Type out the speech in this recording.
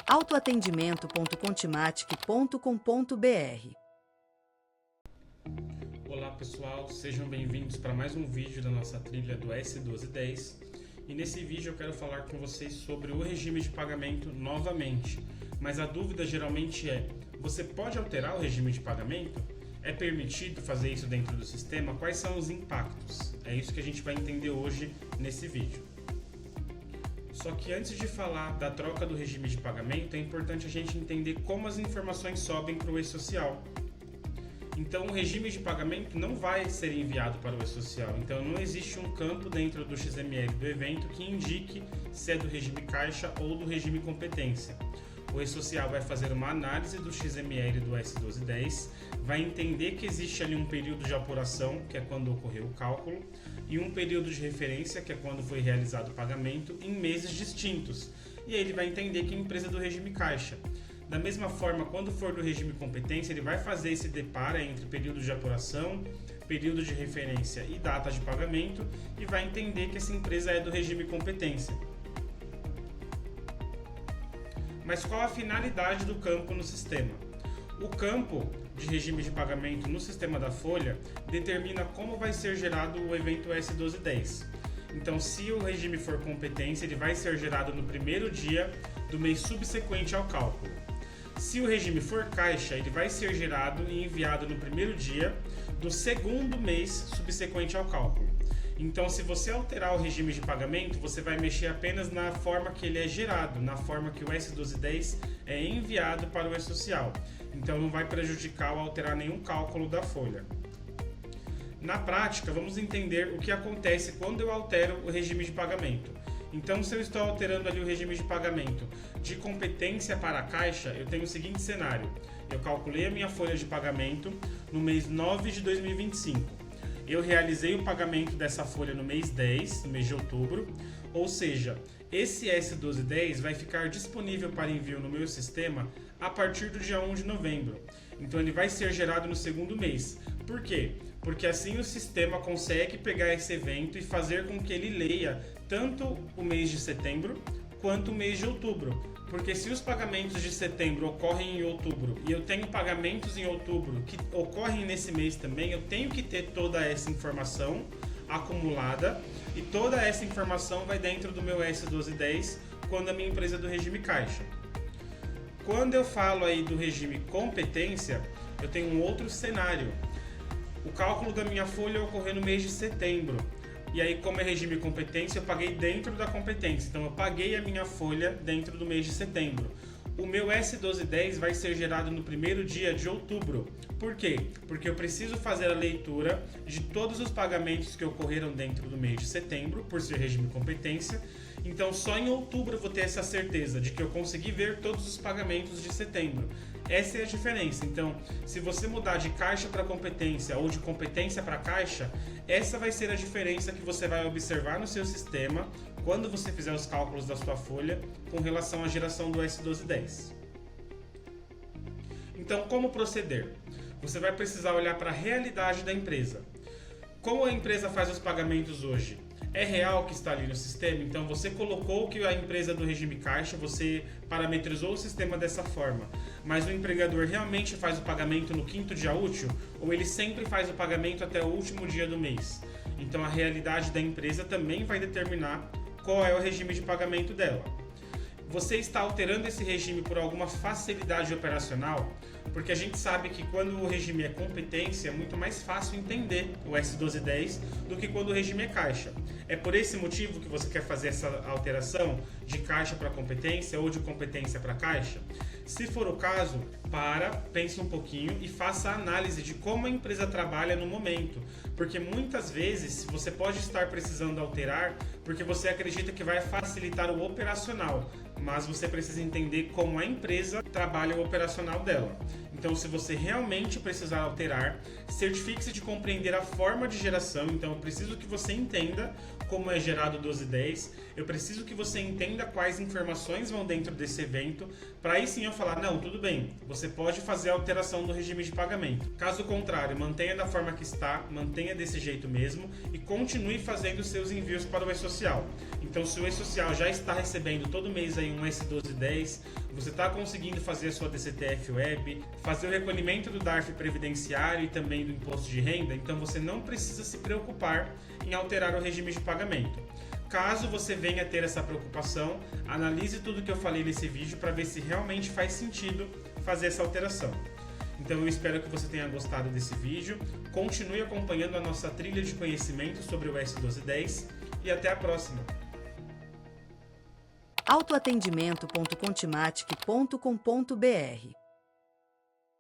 autoatendimento.contimatic.com.br. Olá pessoal, sejam bem-vindos para mais um vídeo da nossa trilha do S1210 e nesse vídeo eu quero falar com vocês sobre o regime de pagamento novamente, mas a dúvida geralmente é: você pode alterar o regime de pagamento? É permitido fazer isso dentro do sistema? Quais são os impactos? É isso que a gente vai entender hoje nesse vídeo. Só que antes de falar da troca do regime de pagamento, é importante a gente entender como as informações sobem para o e-social. Então, o regime de pagamento não vai ser enviado para o e-social. Então, não existe um campo dentro do XML do evento que indique se é do regime caixa ou do regime competência. O e-social vai fazer uma análise do XML do S1210, vai entender que existe ali um período de apuração, que é quando ocorreu o cálculo, e um período de referência, que é quando foi realizado o pagamento, em meses distintos. E aí ele vai entender que a empresa é do regime caixa. Da mesma forma, quando for do regime competência, ele vai fazer esse deparo entre período de apuração, período de referência e data de pagamento e vai entender que essa empresa é do regime competência. Mas qual a finalidade do campo no sistema? O campo de regime de pagamento no sistema da folha determina como vai ser gerado o evento S1210. Então, se o regime for competência, ele vai ser gerado no primeiro dia do mês subsequente ao cálculo. Se o regime for caixa, ele vai ser gerado e enviado no primeiro dia do segundo mês subsequente ao cálculo. Então, se você alterar o regime de pagamento, você vai mexer apenas na forma que ele é gerado, na forma que o S1210 é enviado para o e-social. Então, não vai prejudicar ou alterar nenhum cálculo da folha. Na prática, vamos entender o que acontece quando eu altero o regime de pagamento. Então, se eu estou alterando ali o regime de pagamento de competência para a caixa, eu tenho o seguinte cenário. Eu calculei a minha folha de pagamento no mês 9 de 2025. Eu realizei o pagamento dessa folha no mês 10, no mês de outubro, ou seja, esse S1210 vai ficar disponível para envio no meu sistema a partir do dia 1 de novembro. Então ele vai ser gerado no segundo mês. Por quê? Porque assim o sistema consegue pegar esse evento e fazer com que ele leia tanto o mês de setembro quanto o mês de outubro. Porque se os pagamentos de setembro ocorrem em outubro e eu tenho pagamentos em outubro que ocorrem nesse mês também, eu tenho que ter toda essa informação acumulada e toda essa informação vai dentro do meu S1210 quando a minha empresa é do regime caixa. Quando eu falo aí do regime competência, eu tenho um outro cenário. O cálculo da minha folha ocorreu no mês de setembro. E aí, como é regime competência, eu paguei dentro da competência. Então, eu paguei a minha folha dentro do mês de setembro. O meu S1210 vai ser gerado no primeiro dia de outubro. Por quê? Porque eu preciso fazer a leitura de todos os pagamentos que ocorreram dentro do mês de setembro, por ser regime competência. Então, só em outubro eu vou ter essa certeza de que eu consegui ver todos os pagamentos de setembro. Essa é a diferença. Então, se você mudar de caixa para competência ou de competência para caixa, essa vai ser a diferença que você vai observar no seu sistema quando você fizer os cálculos da sua folha com relação à geração do S1210. Então, como proceder? Você vai precisar olhar para a realidade da empresa. Como a empresa faz os pagamentos hoje? É real que está ali no sistema? Então você colocou que a empresa é do regime caixa, você parametrizou o sistema dessa forma, mas o empregador realmente faz o pagamento no quinto dia útil ou ele sempre faz o pagamento até o último dia do mês? Então a realidade da empresa também vai determinar qual é o regime de pagamento dela. Você está alterando esse regime por alguma facilidade operacional? Porque a gente sabe que quando o regime é competência, é muito mais fácil entender o S1210 do que quando o regime é caixa. É por esse motivo que você quer fazer essa alteração de caixa para competência ou de competência para caixa? Se for o caso, pense um pouquinho e faça a análise de como a empresa trabalha no momento. Porque muitas vezes você pode estar precisando alterar porque você acredita que vai facilitar o operacional, mas você precisa entender como a empresa trabalha o operacional dela. Então, se você realmente precisar alterar, certifique-se de compreender a forma de geração. Então, eu preciso que você entenda como é gerado o 1210. Eu preciso que você entenda quais informações vão dentro desse evento, para aí sim eu falar, não, tudo bem, você pode fazer a alteração do regime de pagamento. Caso contrário, mantenha da forma que está, mantenha desse jeito mesmo e continue fazendo seus envios para o e-social. Então, se o e-social já está recebendo todo mês aí um S1210, você está conseguindo fazer a sua DCTF Web, fazer o recolhimento do DARF previdenciário e também do imposto de renda, então você não precisa se preocupar em alterar o regime de pagamento. Caso você venha ter essa preocupação, analise tudo que eu falei nesse vídeo para ver se realmente faz sentido fazer essa alteração. Então eu espero que você tenha gostado desse vídeo, continue acompanhando a nossa trilha de conhecimento sobre o S1210 e até a próxima! autoatendimento.contimatic.com.br